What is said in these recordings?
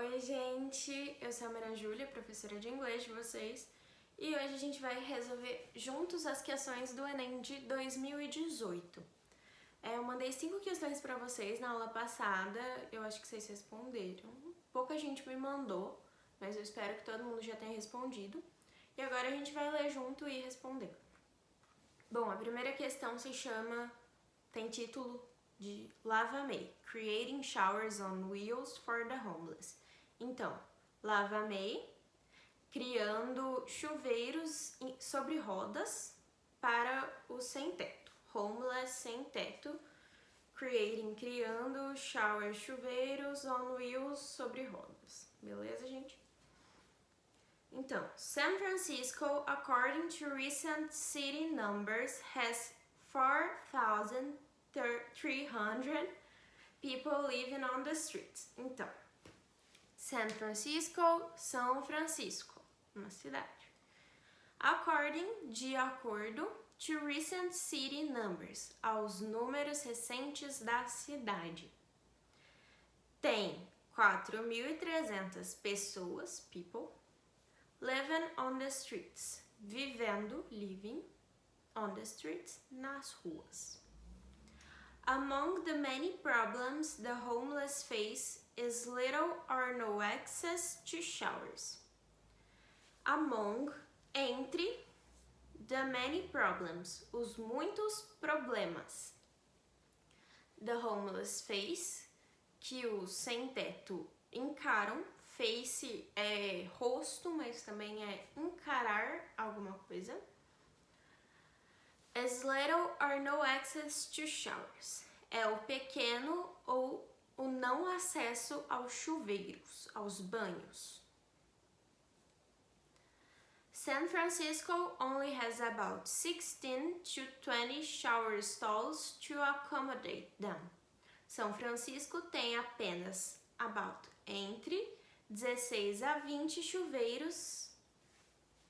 Oi, gente! Eu sou a Maria Júlia, professora de inglês de vocês, e hoje a gente vai resolver juntos as questões do Enem de 2018. Eu mandei 5 questões para vocês na aula passada, eu acho que vocês responderam. Pouca gente me mandou, mas eu espero que todo mundo já tenha respondido. E agora a gente vai ler junto e responder. Bom, a primeira questão tem título de Lava May, Creating Showers on Wheels for the Homeless. Então, Lava May, criando chuveiros sobre rodas para os sem-teto. Homeless, sem-teto, criando showers, chuveiros on wheels sobre rodas. Beleza, gente? Então, San Francisco, according to recent city numbers, has 4,300 people living on the streets. Então, San Francisco, São Francisco, uma cidade. According, de acordo, to recent city numbers, aos números recentes da cidade. Tem 4.300 pessoas, people, living on the streets, living on the streets, nas ruas. Among the many problems the homeless face is little or no access to showers. Among, entre, the many problems, os muitos problemas. The homeless face, que os sem-teto encaram. Face é rosto, mas também é encarar alguma coisa. As little or no access to showers. É o pequeno ou o não acesso aos chuveiros, aos banhos. San Francisco only has about 16 to 20 shower stalls to accommodate them. São Francisco tem apenas entre 16 a 20 chuveiros.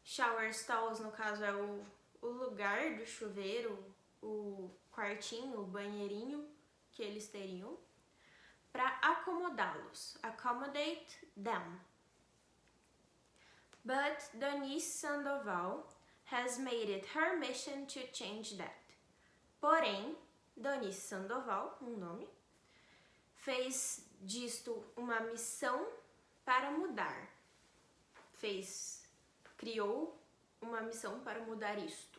Shower stalls, no caso, é o lugar do chuveiro, o quartinho, o banheirinho que eles teriam, para acomodá-los. Accommodate them. But Denise Sandoval has made it her mission to change that. Porém, Denise Sandoval, um nome, fez disto uma missão para mudar. Criou uma missão para mudar isto.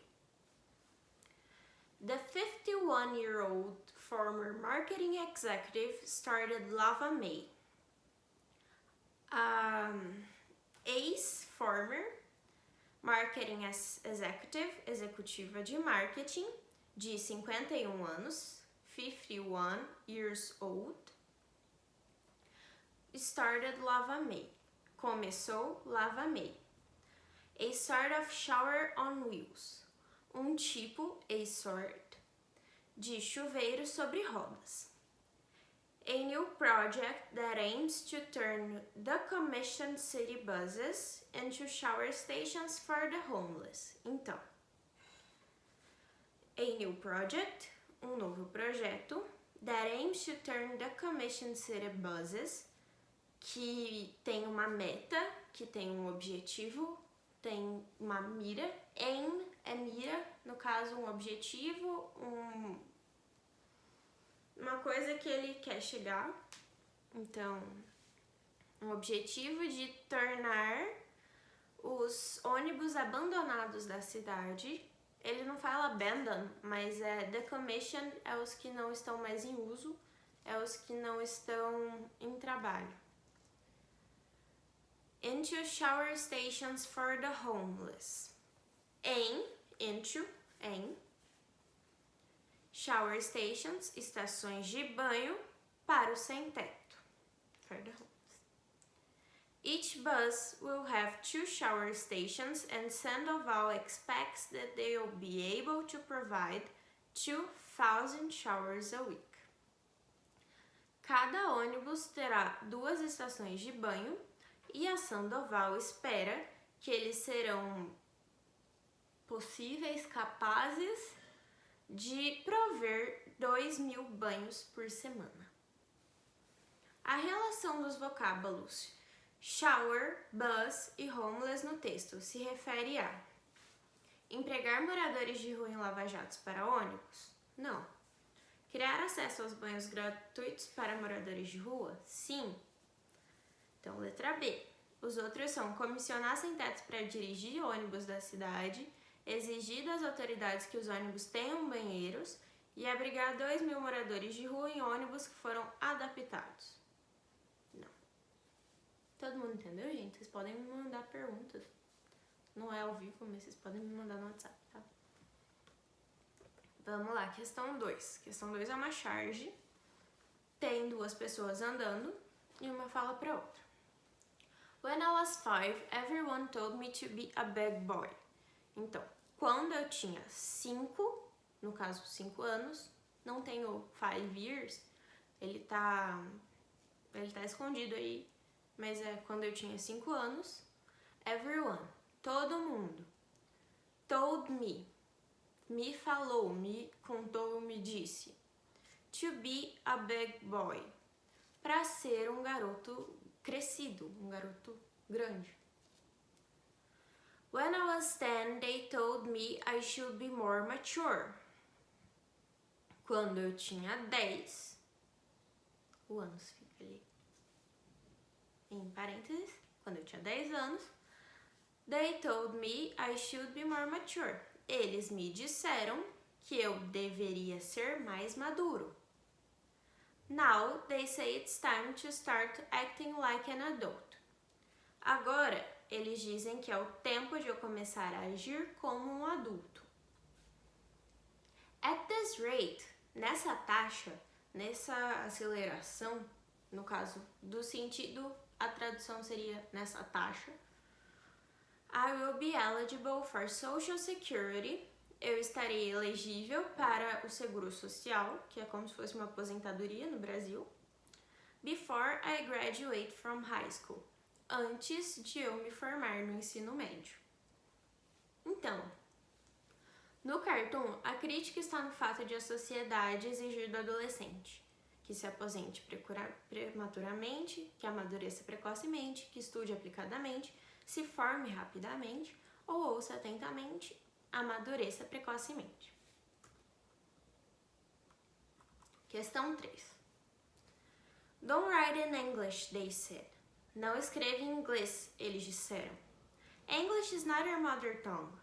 The 51-year-old former marketing executive started Lava May. Ex-former marketing executiva de marketing de 51 anos, 51 years old, started Lava May. Começou Lava May. A sort of shower on wheels. Um tipo, a sort, de chuveiro sobre rodas. A new project that aims to turn the commissioned city buses into shower stations for the homeless. Então, a new project, um novo projeto, that aims to turn the commissioned city buses, que tem uma meta, que tem um objetivo, tem uma mira. Aim é mira, no caso um objetivo, uma coisa que ele quer chegar. Então, um objetivo de tornar os ônibus abandonados da cidade. Ele não fala abandon, mas decommission é os que não estão mais em uso, é os que não estão em trabalho. Into shower stations for the homeless. Em shower stations, estações de banho para o sem-teto. For the homeless. Each bus will have 2 shower stations and Sandoval expects that they will be able to provide 2,000 showers a week. Cada ônibus terá 2 estações de banho e a Sandoval espera que eles serão capazes de prover 2.000 banhos por semana. A relação dos vocábulos Shower, bus e homeless no texto se refere a empregar moradores de rua em lava-jatos para ônibus? Não. Criar acesso aos banhos gratuitos para moradores de rua? Sim. Então, letra B. Os outros são comissionar sem-tetos para dirigir ônibus da cidade, exigir das autoridades que os ônibus tenham banheiros e abrigar 2.000 moradores de rua em ônibus que foram adaptados. Não. Todo mundo entendeu, gente? Vocês podem me mandar perguntas. Não é ao vivo, mas vocês podem me mandar no WhatsApp, tá? Vamos lá, questão 2. Questão 2 é uma charge. Tem 2 pessoas andando e uma fala para outra. When I was 5, everyone told me to be a bad boy. Então, quando eu tinha 5, no caso 5 anos, não tenho 5 years, ele tá escondido aí, mas é quando eu tinha 5 anos, everyone, todo mundo, told me falou, me contou, me disse, to be a big boy, para ser um garoto crescido, um garoto grande. When I was 10, they told me I should be more mature. Quando eu tinha 10, o anos fica ali em parênteses, quando eu tinha 10 anos, they told me I should be more mature. Eles me disseram que eu deveria ser mais maduro. Now they say it's time to start acting like an adult. Agora, eles dizem que é o tempo de eu começar a agir como um adulto. At this rate, nessa taxa, nessa aceleração, no caso do sentido, a tradução seria nessa taxa, I will be eligible for Social Security. Eu estarei elegível para o seguro social, que é como se fosse uma aposentadoria no Brasil, before I graduate from high school, antes de eu me formar no ensino médio. Então, no cartoon, a crítica está no fato de a sociedade exigir do adolescente que se aposente prematuramente, que amadureça precocemente, que estude aplicadamente, se forme rapidamente ou ouça atentamente, amadureça precocemente. Questão 3. Don't write in English, they said. Não escreva em inglês, eles disseram. English is not your mother tongue.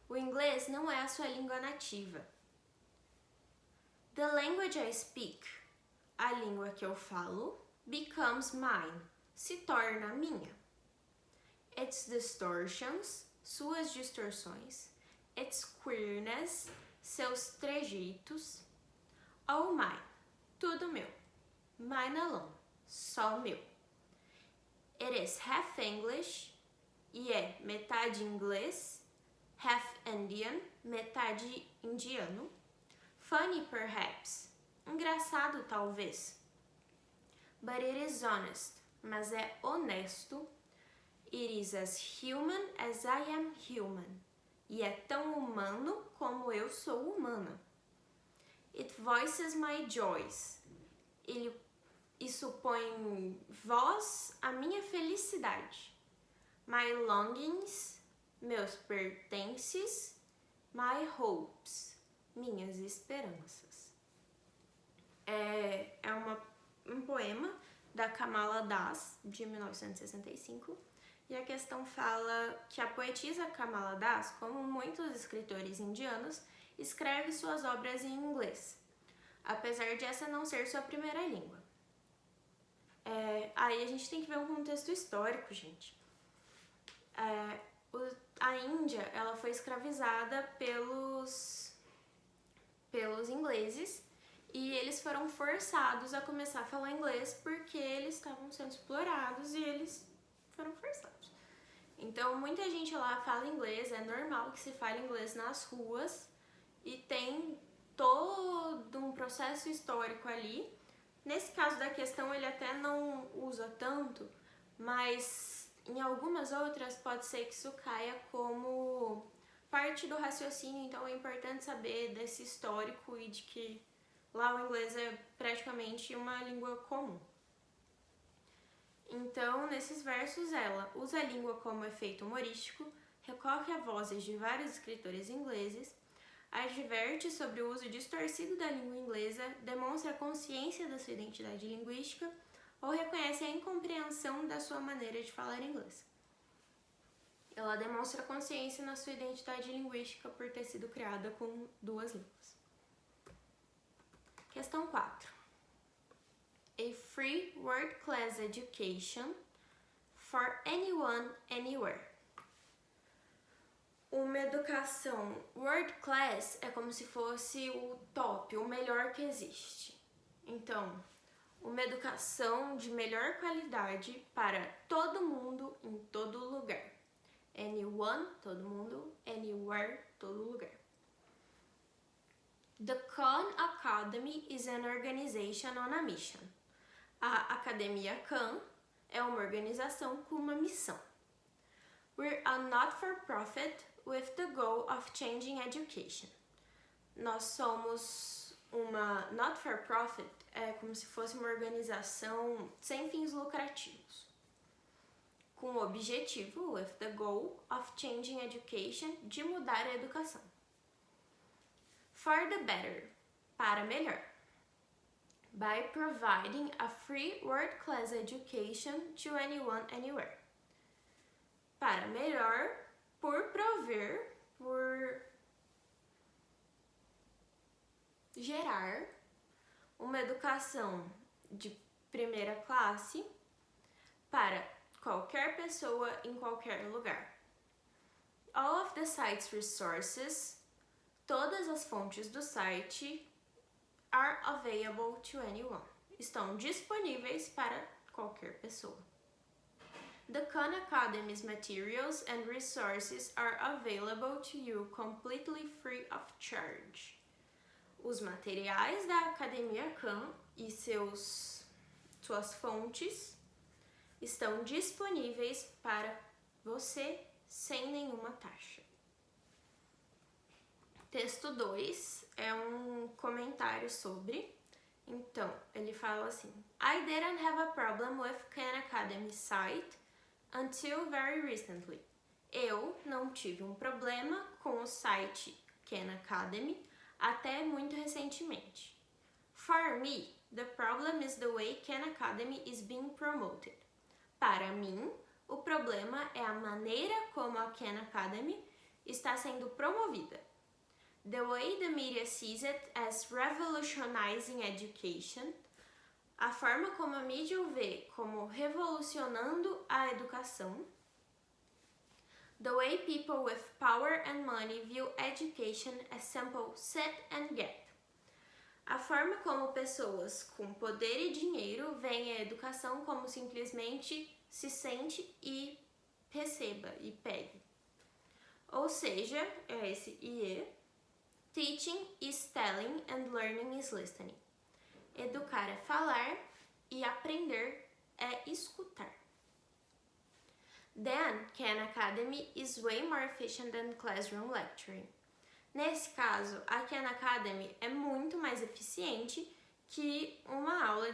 O inglês não é a sua língua nativa. The language I speak, a língua que eu falo, becomes mine, se torna minha. Its distortions, suas distorções, its queerness, seus trejeitos, all mine, tudo meu. Mine alone, só meu. It is half English, e é metade inglês, half Indian, metade indiano, funny perhaps, engraçado talvez, but it is honest, mas é honesto, it is as human as I am human, e é tão humano como eu sou humana. It voices my joys, isso põe voz à minha felicidade. My longings, meus pertences, my hopes, minhas esperanças. É um poema da Kamala Das, de 1965, e a questão fala que a poetisa Kamala Das, como muitos escritores indianos, escreve suas obras em inglês, apesar de essa não ser sua primeira língua. Aí a gente tem que ver um contexto histórico, gente. A Índia, ela foi escravizada pelos ingleses e eles foram forçados a começar a falar inglês porque eles estavam sendo explorados e eles foram forçados. Então, muita gente lá fala inglês, é normal que se fale inglês nas ruas e tem todo um processo histórico ali. Nesse caso da questão, ele até não usa tanto, mas em algumas outras pode ser que isso caia como parte do raciocínio, então é importante saber desse histórico e de que lá o inglês é praticamente uma língua comum. Então, nesses versos, ela usa a língua como efeito humorístico, recorre a vozes de vários escritores ingleses, adverte sobre o uso distorcido da língua inglesa, demonstra consciência da sua identidade linguística ou reconhece a incompreensão da sua maneira de falar inglês. Ela demonstra consciência na sua identidade linguística por ter sido criada com 2 línguas. Questão 4. A free world-class education for anyone, anywhere. Uma educação world class é como se fosse o top, o melhor que existe. Então, uma educação de melhor qualidade para todo mundo, em todo lugar. Anyone, todo mundo. Anywhere, todo lugar. The Khan Academy is an organization on a mission. A Academia Khan é uma organização com uma missão. We're a not-for-profit with the goal of changing education. Nós somos uma not-for-profit, é como se fosse uma organização sem fins lucrativos, com o objetivo, with the goal of changing education, de mudar a educação. For the better, para melhor. By providing a free world-class education to anyone, anywhere. Para melhor, por prover, por gerar uma educação de primeira classe para qualquer pessoa em qualquer lugar. All of the site's resources, todas as fontes do site, are available to anyone. Estão disponíveis para qualquer pessoa. The Khan Academy's materials and resources are available to you completely free of charge. Os materiais da Academia Khan e suas fontes estão disponíveis para você sem nenhuma taxa. Texto 2 é um comentário sobre. Então, ele fala assim: I didn't have a problem with Khan Academy site until very recently. Eu não tive um problema com o site Khan Academy até muito recentemente. For me, the problem is the way Khan Academy is being promoted. Para mim, o problema é a maneira como a Khan Academy está sendo promovida. The way the media sees it as revolutionizing education, a forma como a mídia o vê como revolucionando a educação. The way people with power and money view education as simple sit and get. A forma como pessoas com poder e dinheiro veem a educação como simplesmente se sente e receba e pegue. Ou seja, é esse IE. Teaching is telling and learning is listening. Educar é falar e aprender é escutar. Then, Khan Academy is way more efficient than classroom lecturing. Nesse caso, a Khan Academy é muito mais eficiente que uma aula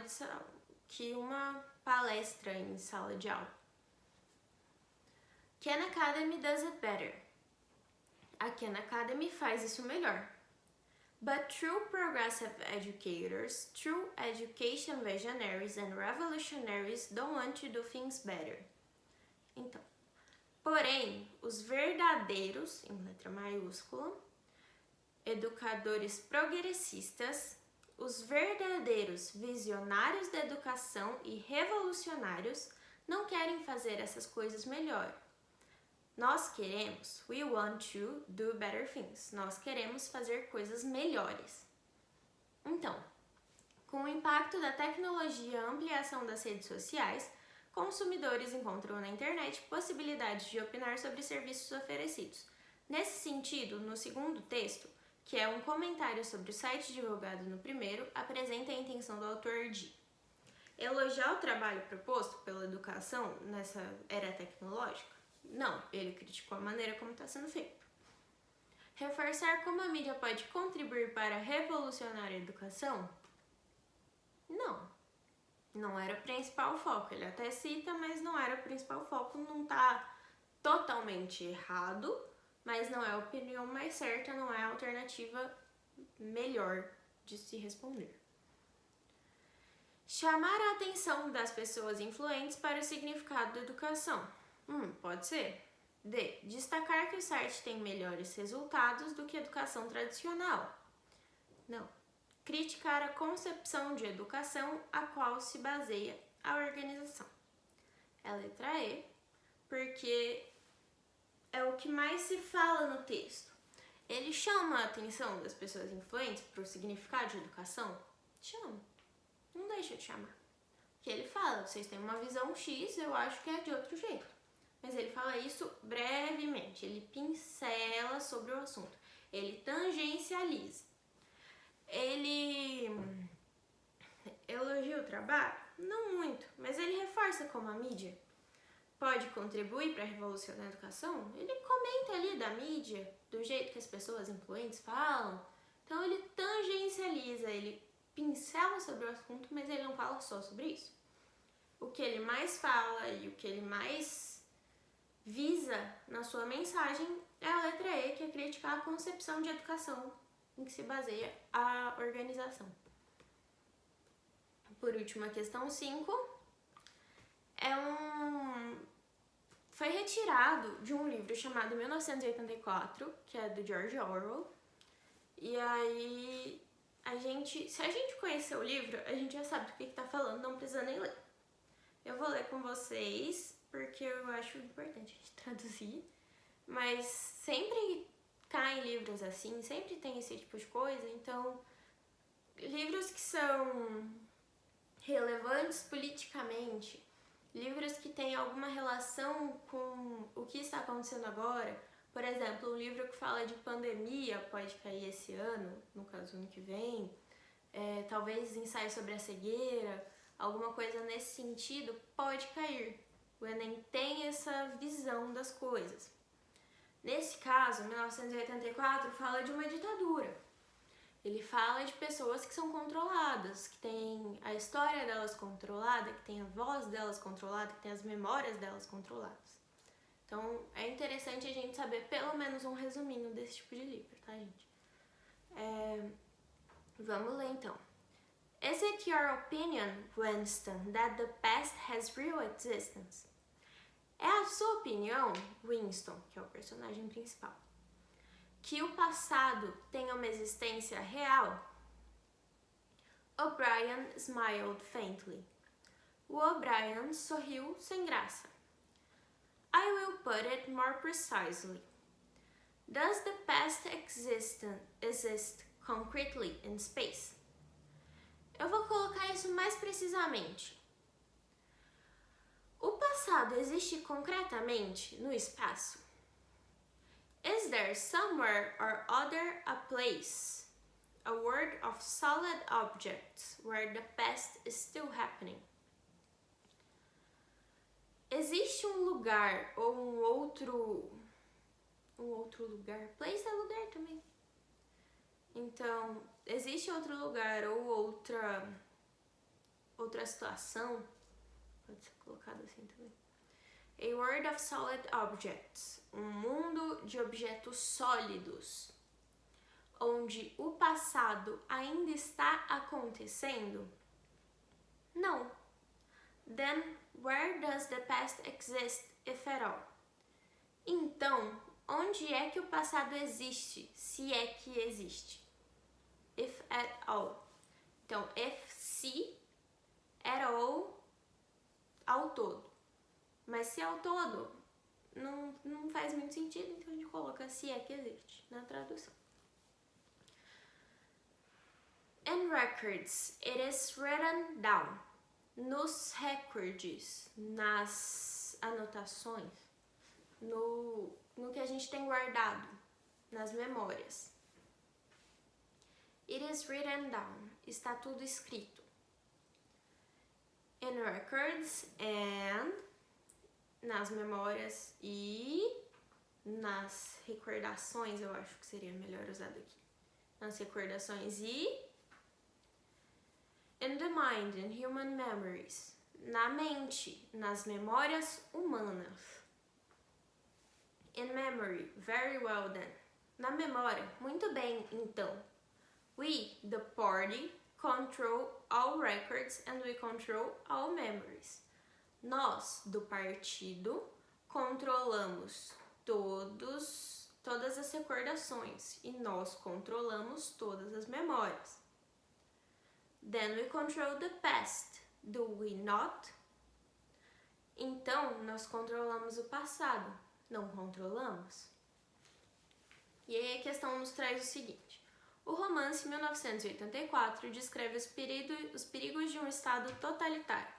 que uma palestra em sala de aula. Khan Academy does it better. A Khan Academy faz isso melhor. But true progressive educators, true education visionaries and revolutionaries don't want to do things better. Então, porém, os verdadeiros, em letra maiúscula, educadores progressistas, os verdadeiros visionários da educação e revolucionários não querem fazer essas coisas melhor. Nós queremos, we want to do better things. Nós queremos fazer coisas melhores. Então, com o impacto da tecnologia e a ampliação das redes sociais, consumidores encontram na internet possibilidades de opinar sobre serviços oferecidos. Nesse sentido, no segundo texto, que é um comentário sobre o site divulgado no primeiro, apresenta a intenção do autor de elogiar o trabalho proposto pela educação nessa era tecnológica. Não, ele criticou a maneira como está sendo feito. Reforçar como a mídia pode contribuir para revolucionar a educação? Não. Não era o principal foco. Ele até cita, mas não era o principal foco. Não tá totalmente errado, mas não é a opinião mais certa, não é a alternativa melhor de se responder. Chamar a atenção das pessoas influentes para o significado da educação. Pode ser. D. Destacar que o site tem melhores resultados do que a educação tradicional. Não. Criticar a concepção de educação a qual se baseia a organização. É a letra E, porque é o que mais se fala no texto. Ele chama a atenção das pessoas influentes para o significado de educação? Chama. Não deixa de chamar. Porque ele fala, vocês têm uma visão X, eu acho que é de outro jeito. Mas ele fala isso brevemente, ele pincela sobre o assunto, ele tangencializa. Ele elogia o trabalho? Não muito, mas ele reforça como a mídia pode contribuir para revolucionar a educação. Ele comenta ali da mídia, do jeito que as pessoas influentes falam. Então ele tangencializa, ele pincela sobre o assunto, mas ele não fala só sobre isso. O que ele mais fala e o que ele mais visa na sua mensagem é a letra E, que é criticar a concepção de educação em que se baseia a organização. Por último, a questão 5 foi retirado de um livro chamado 1984, que é do George Orwell. E aí, se a gente conhecer o livro, a gente já sabe do que tá falando, não precisa nem ler. Eu vou ler com vocês, porque eu acho importante a gente traduzir. Mas sempre caem livros assim, sempre tem esse tipo de coisa. Então, livros que são relevantes politicamente, livros que têm alguma relação com o que está acontecendo agora. Por exemplo, um livro que fala de pandemia pode cair esse ano, no caso ano que vem. Talvez ensaio sobre a cegueira, alguma coisa nesse sentido pode cair. O Enem tem essa visão das coisas. Nesse caso, 1984 fala de uma ditadura. Ele fala de pessoas que são controladas, que têm a história delas controlada, que têm a voz delas controlada, que têm as memórias delas controladas. Então, é interessante a gente saber pelo menos um resuminho desse tipo de livro, tá, gente? Vamos ler, então. Is it your opinion, Winston, that the past has real existence? É a sua opinião, Winston, que é o personagem principal, que o passado tem uma existência real? O'Brien smiled faintly. O O'Brien sorriu sem graça. I will put it more precisely. Does the past exist concretely in space? Eu vou colocar isso mais precisamente. O passado existe concretamente no espaço? Is there somewhere or other a place, a world of solid objects where the past is still happening? Existe um lugar ou um outro lugar? Place é lugar também. Então, existe outro lugar ou outra situação, pode ser colocado assim também. A world of solid objects, um mundo de objetos sólidos, onde o passado ainda está acontecendo? Não. Then, where does the past exist, if at all? Então, onde é que o passado existe, se é que existe? If at all. Então, if, se, at all, ao todo. Mas se ao todo, não faz muito sentido, então a gente coloca se é que existe na tradução. In records, it is written down. Nos recordes, nas anotações, no que a gente tem guardado, nas memórias. It is written down. Está tudo escrito. In records and nas memórias e nas recordações, eu acho que seria melhor usado aqui. Nas recordações e In the mind and human memories. Na mente, nas memórias humanas. In memory, very well then. Na memória, muito bem, então. We, the party, control all records and we control all memories. Nós, do partido, controlamos todas as recordações e nós controlamos todas as memórias. Then we control the past. Do we not? Então, nós controlamos o passado. Não controlamos? E aí a questão nos traz o seguinte. O romance 1984 descreve os perigos de um Estado totalitário.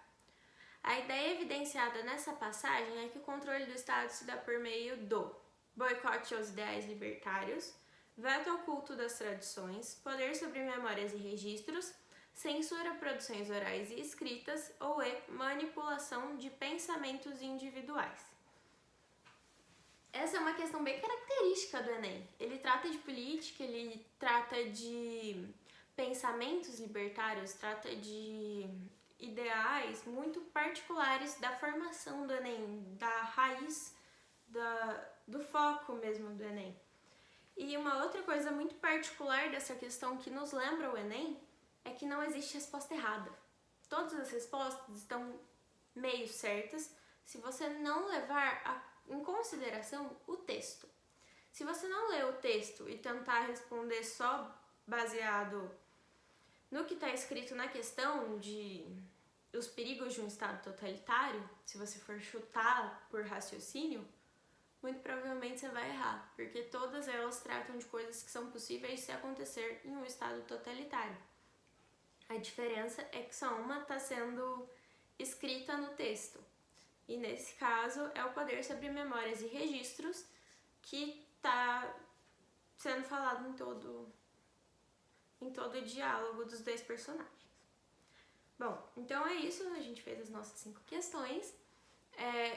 A ideia evidenciada nessa passagem é que o controle do Estado se dá por meio do boicote aos ideais libertários, veto ao culto das tradições, poder sobre memórias e registros, censura a produções orais e escritas ou manipulação de pensamentos individuais. Essa é uma questão bem característica do Enem. Ele trata de política, ele trata de pensamentos libertários, trata de ideais muito particulares da formação do Enem, da raiz, do foco mesmo do Enem. E uma outra coisa muito particular dessa questão que nos lembra o Enem é que não existe resposta errada. Todas as respostas estão meio certas se você não levar em consideração o texto. Se você não ler o texto e tentar responder só baseado no que está escrito na questão de os perigos de um Estado totalitário, se você for chutar por raciocínio, muito provavelmente você vai errar, porque todas elas tratam de coisas que são possíveis de acontecer em um Estado totalitário. A diferença é que só uma está sendo escrita no texto. E nesse caso é o poder sobre memórias e registros que está sendo falado em todo o diálogo dos dois personagens. Bom, então é isso, a gente fez as nossas 5 questões.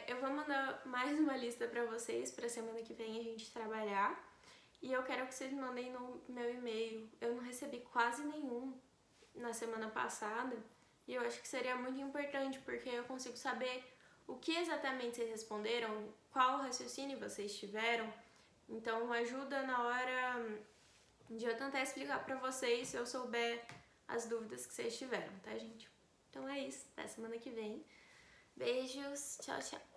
Eu vou mandar mais uma lista para vocês para semana que vem a gente trabalhar. E eu quero que vocês mandem no meu e-mail. Eu não recebi quase nenhum na semana passada e eu acho que seria muito importante porque eu consigo saber o que exatamente vocês responderam, qual raciocínio vocês tiveram. Então ajuda na hora de eu tentar explicar pra vocês se eu souber as dúvidas que vocês tiveram, tá, gente? Então é isso, até semana que vem. Beijos, tchau, tchau.